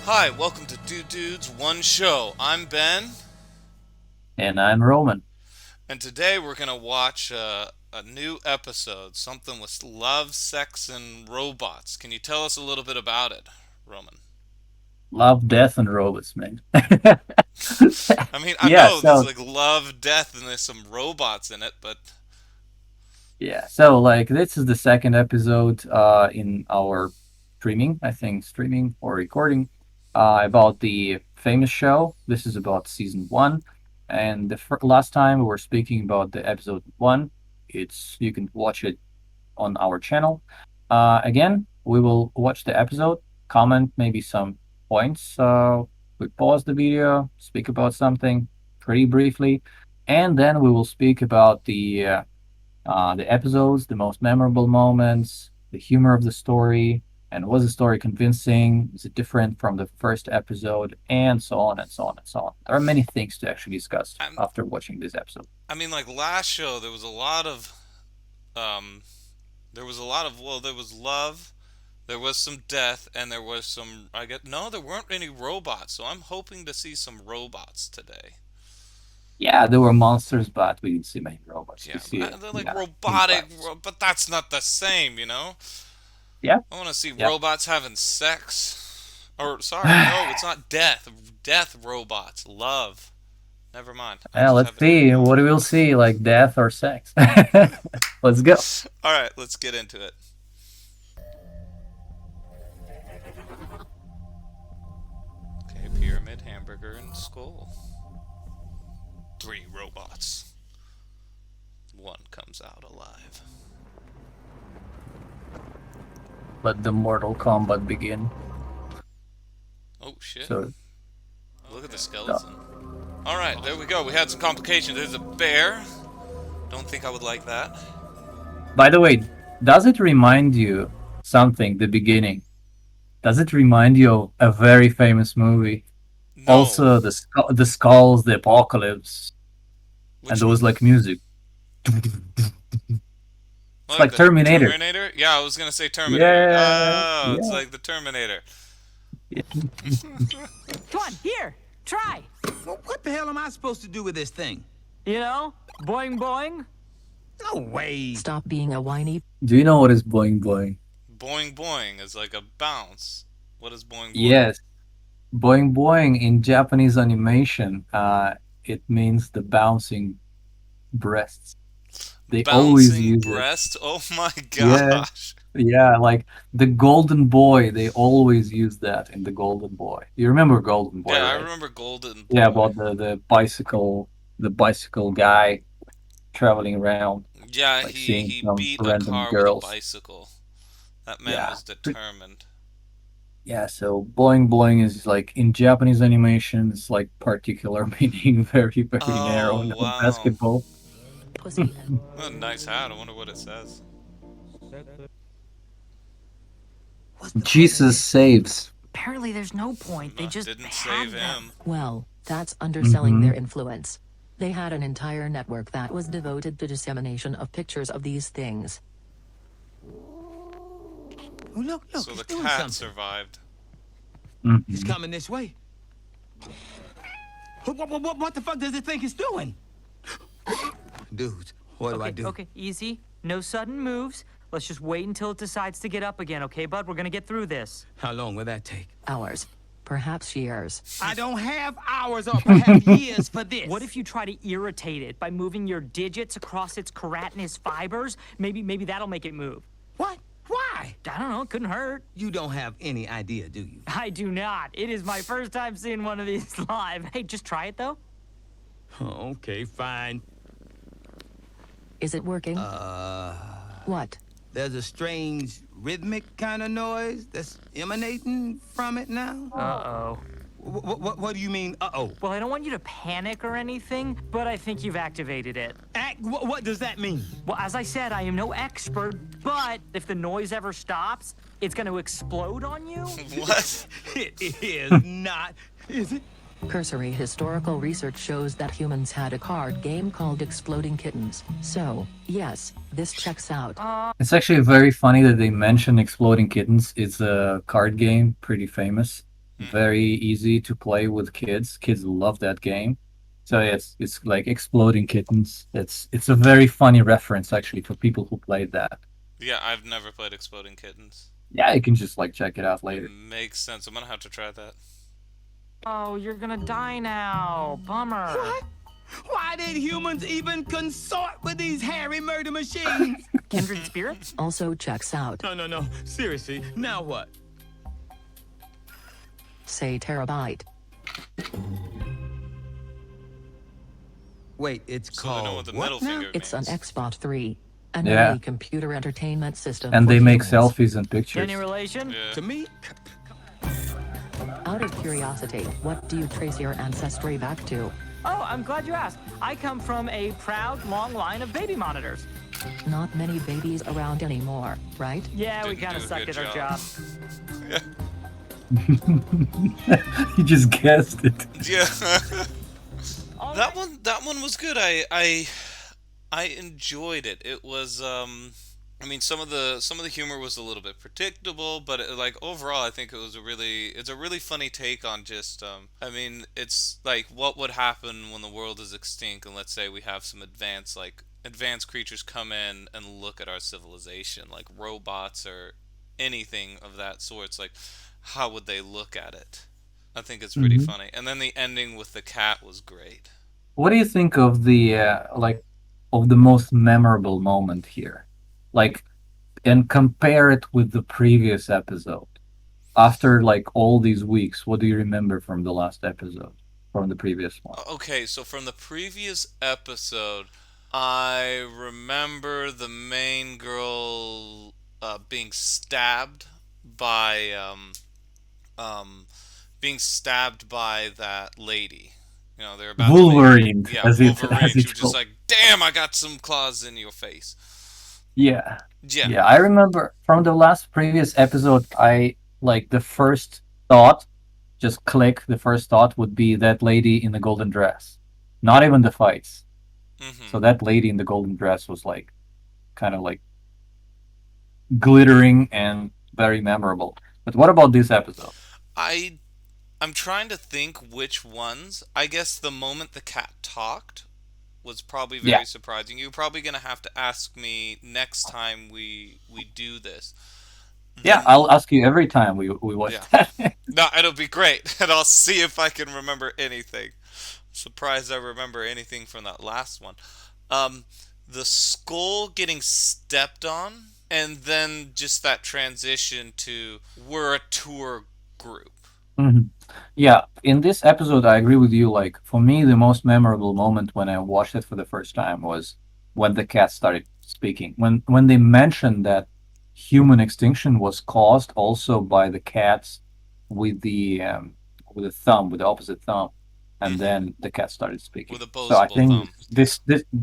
Hi, welcome to Two Dudes, One Show. I'm Ben, And I'm Roman. and today we're going to watch a new episode, something with love, sex, and robots. Can you tell us a little bit about it, Roman? Love, death, and robots, man. I mean, I yeah, know there's so like love, death, and there's some robots in it, but so this is the second episode in our streaming, I think streaming or recording about the famous show. This is about season one, and the last time we were speaking about the episode one. It's you can watch it on our channel. Again, we will watch the episode, comment maybe some points. We pause the video, speak about something pretty briefly, and then we will speak about the episodes, the most memorable moments, the humor of the story, and was the story convincing? Is it different from the first episode? And so on and so on and so on. There are many things to actually discuss I, after watching this episode. I mean, like last show, there was a lot of, um, well, there was love, there was some death, and there was some, I get, no, there weren't any robots, so I'm hoping to see some robots today. Yeah, there were monsters, but we didn't see many robots. We Yeah, see, they're like yeah, robotic, humans. but that's not the same. Yeah, I want to see yeah. robots having sex. Or, sorry, no, it's not death. Death robots. Love. Never mind. I Yeah, just let's have it in my see what mouth. we'll see, like death or sex. Let's go. Alright, let's get into it. Okay, pyramid, hamburger, and skull. Three robots. One comes out alive. Let the Mortal Kombat begin. Oh, shit. So, Look at the uh, skeleton. Alright, there we go. We had some complications. There's a bear. Don't think I would like that. by the way, does it remind you something? The beginning. Does it remind you of a very famous movie? No. Also, the skulls, the apocalypse, and Which there one? was like music. It's Like like the Terminator. Terminator? Yeah, I was gonna say Terminator. Yeah, Oh, it's yeah, like the Terminator. yeah. Come on, here, try. Well, what the hell am I supposed to do with this thing? You know, boing boing. No way. Stop being a whiny. Do you know what is boing boing? Boing boing is like a bounce. What is boing boing? Yes, boing boing in Japanese animation, it means the bouncing breasts. They always Bouncing use it. breast? Oh my Yeah, gosh. yeah, like the Golden Boy, they always use that in the Golden Boy. You remember Golden Boy, Yeah, I right? remember Golden Yeah, Boy. about the bicycle guy traveling around, Yeah, like he seeing he some beat a random car with a girls. bicycle. That man Yeah. was determined. Yeah, so boing boing is like in Japanese animation, it's like particular meaning, very, very narrow in Oh, the wow. basketball. Pussy. What a nice hat. I wonder what it says. What's the point of Jesus this? saves. Apparently, there's no point. They just Didn't had save them. him. Well, that's underselling Hmm. their influence. They had an entire network that was devoted to dissemination of pictures of these things. Oh, look, So he's the doing cat something. survived. He's Hmm. coming this way. What the fuck does it think it's doing? Dudes, what do I Okay, do? okay, easy. No sudden moves. Let's just wait until it decides to get up again, okay, bud? We're gonna get through this. How long will that take? Hours. Perhaps years. I don't have hours or perhaps years for this. What if you try to irritate it by moving your digits across its keratinous fibers? Maybe that'll make it move. What? Why? I don't know, it couldn't hurt. You don't have any idea, do you? I do not. It is my first time seeing one of these live. Hey, just try it though. Okay, fine. Is it working? What? There's a strange rhythmic kind of noise that's emanating from it now. Uh-oh. What do you mean, uh-oh? Well, I don't want you to panic or anything, but I think you've activated it. What does that mean? Well, as I said, I am no expert, but if the noise ever stops, it's going to explode on you. What? It is not, is it? Cursory historical research shows that humans had a card game called Exploding Kittens. So, yes, this checks out. It's actually very funny that they mention Exploding Kittens. It's a card game, pretty famous. Mm-hmm. very easy to play with kids. Kids love that game. So it's like exploding kittens. It's a very funny reference actually for people who played that. Yeah, I've never played Exploding Kittens. Yeah, you can just like check it out It later. makes sense. I'm gonna have to try that. Oh, you're gonna die now. Bummer. What? Why did humans even consort with these hairy murder machines? Kindred spirits? Also checks out. No, no, no. Seriously, now what? Say terabyte. Wait, it's So they know what called the what middle now? finger It's an means. Xbox 3, an Yeah. early computer entertainment system And for they make humans. selfies and Any pictures. relation? Yeah. To me? Out of curiosity, what do you trace your ancestry back to? Oh, I'm glad you asked. I come from a proud, long line of baby monitors. Not many babies around anymore, right? Yeah, we Didn't kind of do a suck good at our job. Yeah. You just guessed it. Yeah. All that right. one that one was good. I enjoyed it. It was I mean some of the humor was a little bit predictable, but like overall I think it's a really funny take on just I mean it's like what would happen when the world is extinct and let's say we have some advanced creatures come in and look at our civilization like robots or anything of that sort. It's like how would they look at it? I think it's pretty Mhm. funny. And then the ending with the cat was great. What do you think of the like of the most memorable moment here? Like, and compare it with the previous episode. After like all these weeks, what do you remember from the last episode, from the previous one? Okay, so from the previous episode, I remember the main girl being stabbed by um, being stabbed by that lady. You know, they're about to leave. Wolverine, Yeah, as it Wolverine. as She it's was just called. like, "Damn, I got some claws in your face." Yeah, Yeah. yeah. I remember from the last previous episode, I like the first thought, just click. The first thought would be that lady in the golden dress, not even the fights. Mhm. So that lady in the golden dress was like kind of like glittering and very memorable. But what about this episode? I I'm trying to think which ones. I guess the moment the cat talked was probably Yeah, very surprising. You're probably gonna have to ask me next time we do this. yeah. Then I'll ask you every time we watch yeah, that. no, it'll be great, and I'll see if I can remember anything. Surprised I remember anything from that last one. Um, the skull getting stepped on, and then just that transition to we're a tour group. Mhm. Yeah, in this episode, I agree with you. Like, for me, the most memorable moment when I watched it for the first time was when the cat started speaking. When they mentioned that human extinction was caused also by the cats with the thumb, with the opposite thumb, and Hmm. then the cat started speaking. With So I opposable think thumb. this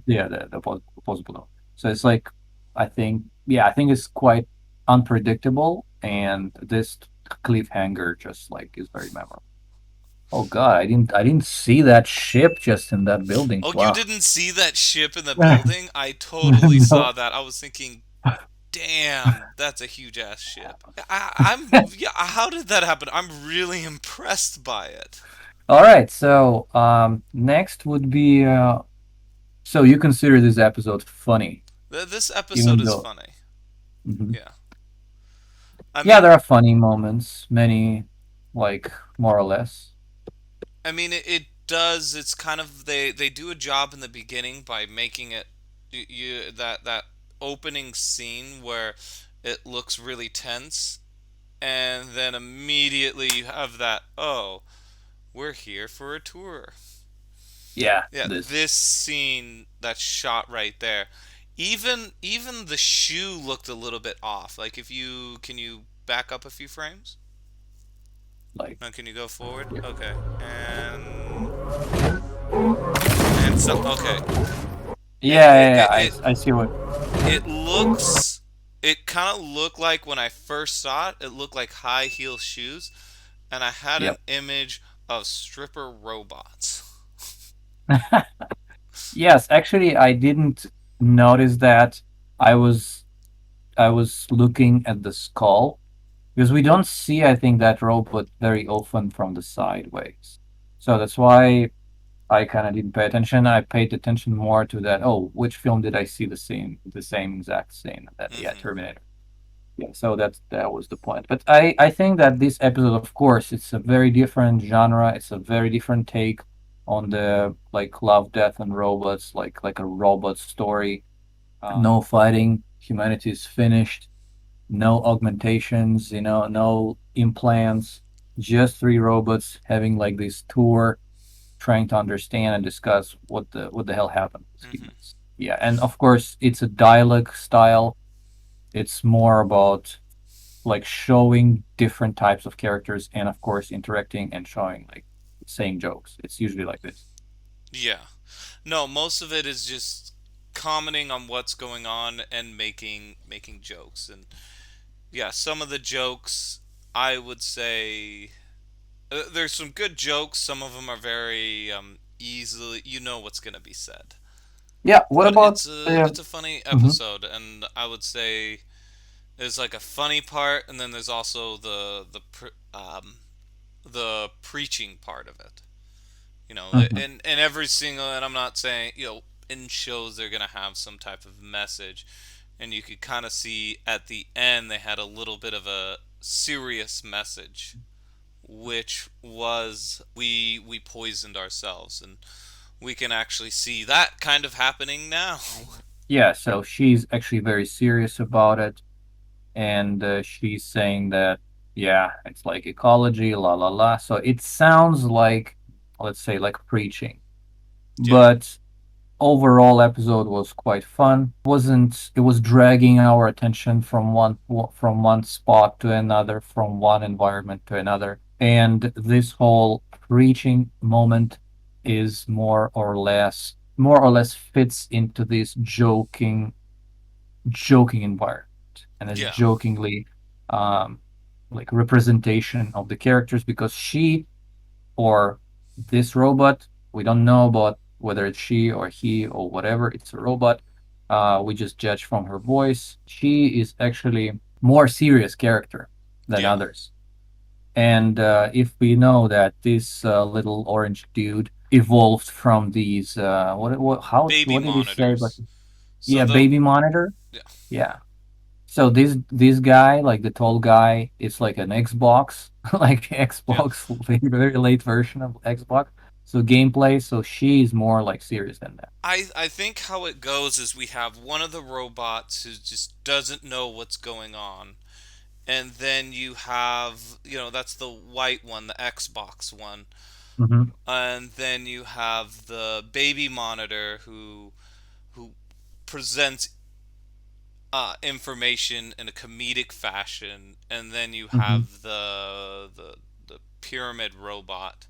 yeah, the opposable thumb. So it's like I think it's quite unpredictable, and this cliffhanger just like is very memorable. Oh God, I didn't see that ship just in that building. Oh, you Wow. didn't see that ship in the building? I totally No. saw that. I was thinking, damn, that's a huge ass ship. Yeah. How did that happen? I'm really impressed by it. All right, so next would be so you consider this episode funny, This episode even is though funny. Mhm. Yeah. I Yeah, mean, there are funny moments, many like more or less. it does. It's kind of they do a job in the beginning by making it that opening scene where it looks really tense, and then immediately you have that. Oh, we're here for a tour. Yeah, Yeah, this this scene that's shot right there. Even the shoe looked a little bit off. Like if you can you back up a few frames? like Can you go forward? yeah, Okay. And so okay. It yeah, it yeah, yeah. it it, I see what. it looks it kind of looked like when I first saw it, it looked like high heel shoes and I had an Yep. image of stripper robots. Yes, actually, I didn't notice that. I was I was looking at the skull, because we don't see, I think, that robot very often from the sideways. So that's why I kind of didn't pay attention. I paid attention more to that. Oh, which film did I see the same exact scene? That yeah, Hmm. Terminator. Yeah, so that was the point. But I think that this episode, of course, it's a very different genre. It's a very different take on the like love, death, and robots, like a robot story. No fighting. Humanity is finished. No augmentations. No implants. Just three robots having like this tour, trying to understand and discuss what the hell happened with Hmm. humans. Yeah, and of course, it's a dialogue style. It's more about like showing different types of characters and of course interacting and showing like saying jokes. It's usually like this. Yeah. No, most of it is just commenting on what's going on and making jokes. And yeah, some of the jokes I would say there's some good jokes. Some of them are very easily you know what's going to be said. Yeah, what But about it's a funny mhm, episode, and I would say there's like a funny part, and then there's also the preaching part of it. mhm. In every single, and I'm not saying in shows they're gonna have some type of message, and you could kind of see at the end they had a little bit of a serious message, which was we poisoned ourselves, and we can actually see that kind of happening now. Yeah, so she's actually very serious about it, and she's saying that yeah, it's like ecology, la la la. So it sounds like, let's say, like preaching, Yeah, but overall episode was quite fun. Wasn't It was dragging our attention from one spot to another, from one environment to another. And this whole preaching moment is more or less fits into this joking environment, and is yeah, jokingly um like representation of the characters, because she or this robot. We don't know about whether it's she or he or whatever. It's a robot. We just judge from her voice. She is actually more serious character than yeah. others. And if we know that this little orange dude evolved from these, Baby what did he say? But monitors. So yeah, the baby monitor. yeah, Yeah, so this guy, like the tall guy, is like an Xbox, like yeah. Xbox, very late version of Xbox. So gameplay, so she's more like serious than that. I think how it goes is we have one of the robots who just doesn't know what's going on, and then you have that's the white one, the Xbox one, Hmm. and then you have the baby monitor who presents information in a comedic fashion, and then you Hmm. have the pyramid robot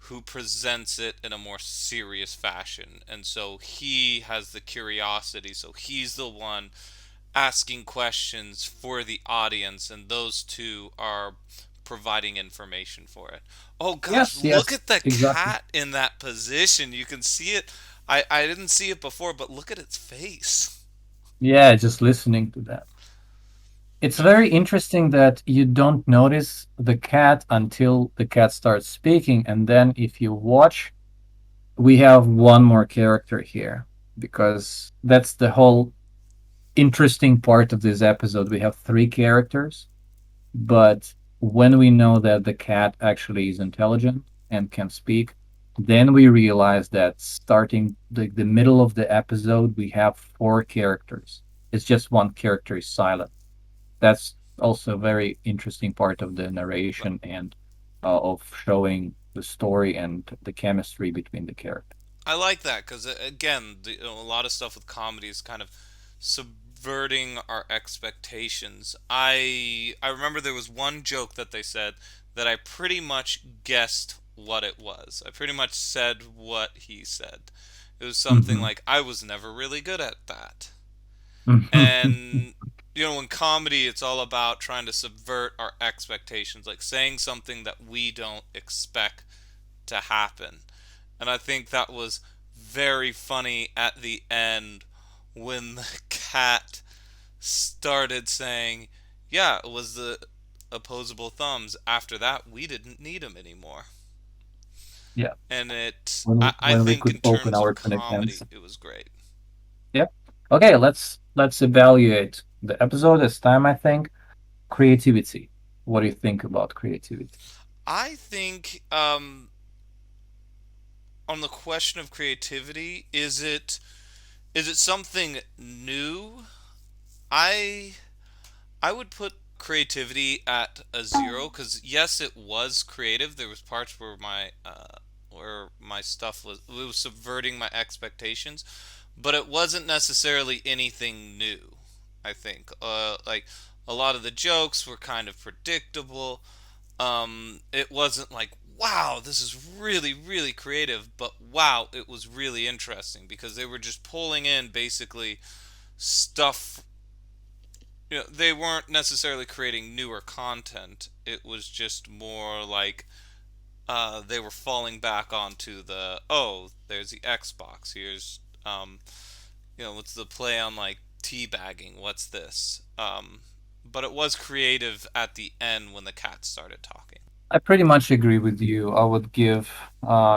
who presents it in a more serious fashion. And so he has the curiosity, so he's the one asking questions for the audience, and those two are providing information for it. Oh gosh, Yes, look yes, at the exactly. cat in that position. You can see it. I didn't see it before, but look at its face. Yeah, just listening to that. It's No. very interesting that you don't notice the cat until the cat starts speaking, and then if you watch, we have one more character here, because that's the whole interesting part of this episode. We have three characters. But when we know that the cat actually is intelligent and can speak, then we realize that starting the middle of the episode, we have four characters. It's just one character is silent. That's also a very interesting part of the narration and of showing the story and the chemistry between the characters. I like that because again, a lot of stuff with comedy is kind of subverting our expectations. I remember there was one joke that they said that I pretty much guessed what it was. I pretty much said what he said. It was something Hmm. like, "I was never really good at that." And in comedy, it's all about trying to subvert our expectations, like saying something that we don't expect to happen. And I think that was very funny at the end when the cat started saying, "Yeah, it was opposable thumbs. After that, we didn't need them anymore. Yeah, And I when we think could in open terms our of 20 hands. comedy, it was great. Yep. Okay, let's evaluate the episode this time. I think creativity. What do you think about creativity? I think on the question of creativity, is it something new? I I would put creativity at a zero because yes, it was creative. There was parts where my stuff was subverting my expectations, but it wasn't necessarily anything new. I think like a lot of the jokes were kind of predictable. It wasn't like wow, this is really really creative, but wow, it was really interesting because they were just pulling in basically stuff. They weren't necessarily creating newer content. It was just more like they were falling back onto there's the Xbox. Here's what's the play on like teabagging? What's this? But it was creative at the end when the cat started talking. I pretty much agree with you. I would give,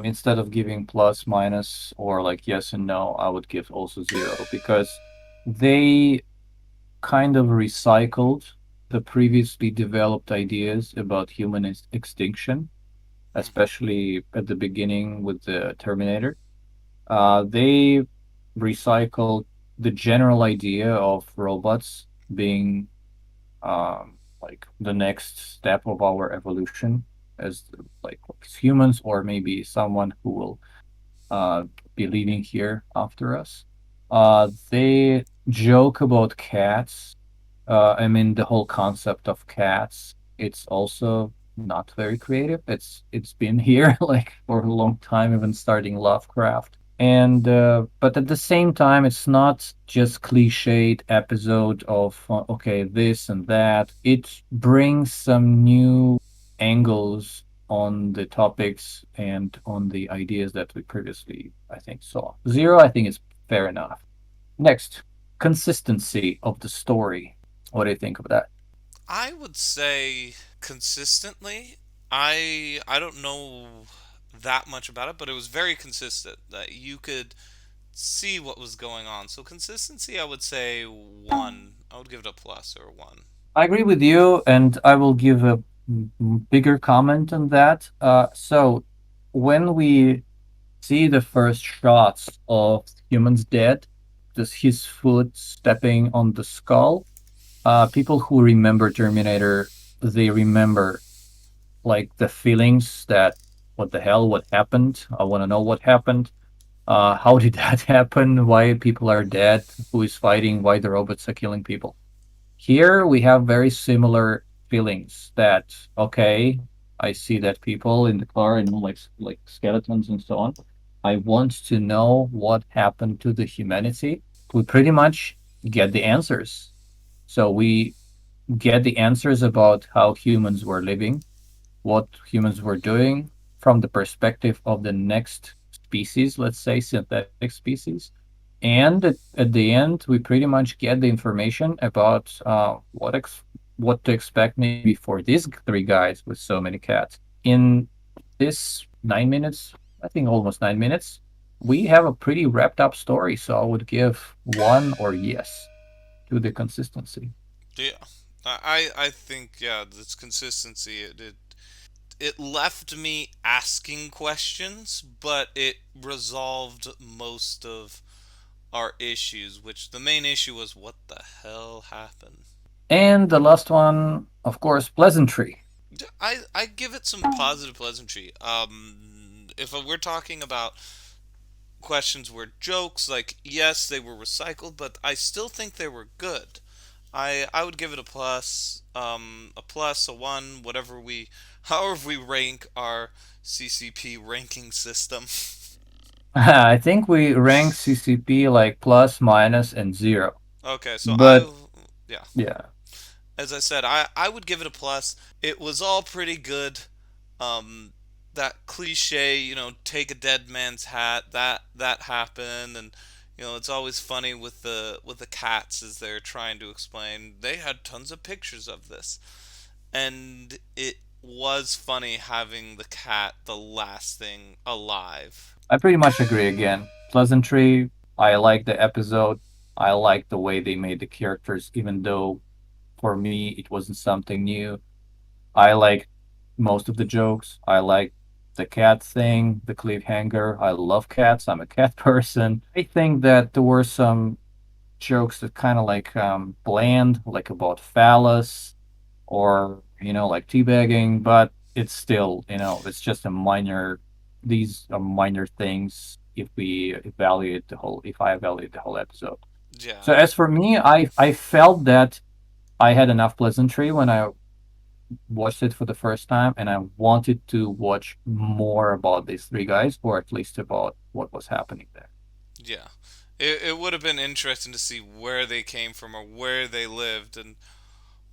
instead of giving plus, minus, or like yes and no, I would give also zero because they kind of recycled the previously developed ideas about human extinction, Hmm. especially at the beginning with the Terminator. They recycled the general idea of robots being like the next step of our evolution as like as humans, or maybe someone who will uh, be living here after us. They joke about cats. I mean, the whole concept of cats, it's also not very creative. It's been here like for a long time, even starting Lovecraft. And but at the same time, it's not just cliched episode of okay, this and that. It brings some new angles on the topics and on the ideas that we previously, I think, saw. Zero, I think, is fair enough. Next, consistency of the story. What do you think of that? I would say consistently. I don't know that much about it, but it was very consistent. That you could see what was going on. So consistency, I would say one. I would give it a plus or a one. I agree with you, and I will give a bigger comment on that. So when we see the first shots of humans dead, just his foot stepping on the skull, people who remember Terminator, they remember like the feelings that what the hell, what happened? I want to know what happened. How did that happen? Why people are dead? Who is fighting? Why the robots are killing people? Here we have very similar feelings that okay, I see that people in the car and like skeletons and so on. I want to know what happened to the humanity. We pretty much get the answers. So we get the answers about how humans were living, what humans were doing from the perspective of the next species, let's say synthetic species. And at the end, we pretty much get the information about what to expect maybe for these three guys with so many cats. In this 9 minutes, I think almost 9 minutes, we have a pretty wrapped up story. So I would give one or yes to the consistency. Yeah, I think yeah, this consistency it left me asking questions, but it resolved most of our issues. Which the main issue was what the hell happened. And the last one, of course, pleasantry. I give it some positive pleasantry. If we're talking about questions were jokes, like yes, they were recycled, but I still think they were good. I would give it a plus, a one, whatever however we rank our CCP ranking system. I think we rank CCP like plus, minus, and zero. Okay, so But yeah, yeah, as I said, I would give it a plus. It was all pretty good. Um, that cliche, take a dead man's hat. That happened, and it's always funny with the cats as they're trying to explain. They had tons of pictures of this. and it was funny having the cat the last thing alive. I pretty much agree again. Pleasantry, I like the episode. I like the way they made the characters, even though for me it wasn't something new. I like most of the jokes. I like the cat thing, the cliffhanger. I love cats. I'm a cat person. I think that there were some jokes that kind of like bland, like about phallus or like teabagging, but it's still it's just a minor. These are minor things if I evaluate the whole episode. So Yeah, as for me, I felt that I had enough pleasantry when I watched it for the first time, and I wanted to watch more about these three guys, or at least about what was happening there. yeah. It would have been interesting to see where they came from or where they lived and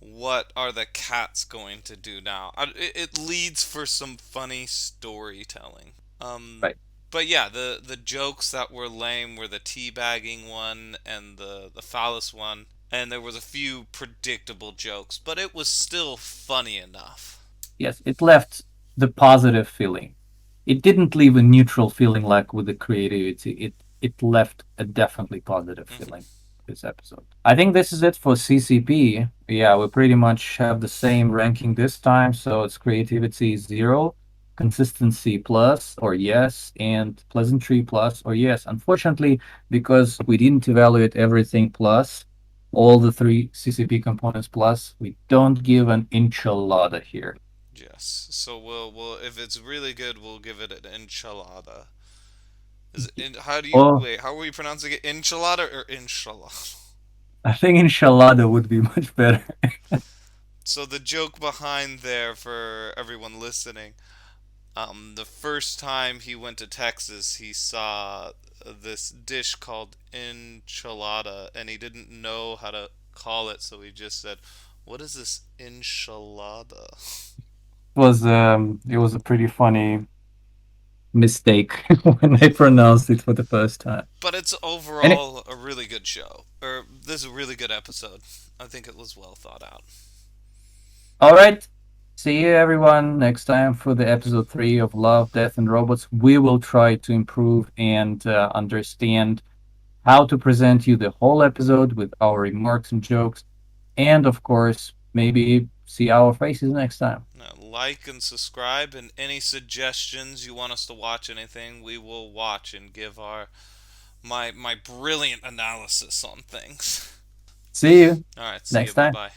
what are the cats going to do now. It leads for some funny storytelling. Um, Right. but yeah, the jokes that were lame were the teabagging one and the phallus one, and there was a few predictable jokes, but it was still funny enough. Yes, it left the positive feeling. It didn't leave a neutral feeling like with the creativity. It left a definitely positive feeling. Hmm. This episode. I think this is it for CCP. Yeah, we pretty much have the same ranking this time. So it's creativity 0, consistency plus or yes, and pleasantry plus or yes. Unfortunately, because we didn't evaluate everything plus, all the three CCP components plus, we don't give an enchilada here. Yes. So we'll if it's really good, we'll give it an enchilada. How do you Oh, wait? How are you pronouncing it? Enchilada or inshallah? I think enchilada would be much better. So the joke behind there for everyone listening, the first time he went to Texas, he saw this dish called enchilada, and he didn't know how to call it, so he just said, "What is this enchilada?" It was a pretty funny mistake when I pronounced it for the first time. But it's And overall a really good show, or this is a really good episode. I think it was well thought out. all right, see you everyone next time for the episode 3 of Love, Death, and Robots. We will try to improve and understand how to present you the whole episode with our remarks and jokes, and of course, maybe see our faces next time. Like and subscribe, and any suggestions you want us to watch, anything we will watch and give our my brilliant analysis on things. See you All right, see you. next Bye time. bye.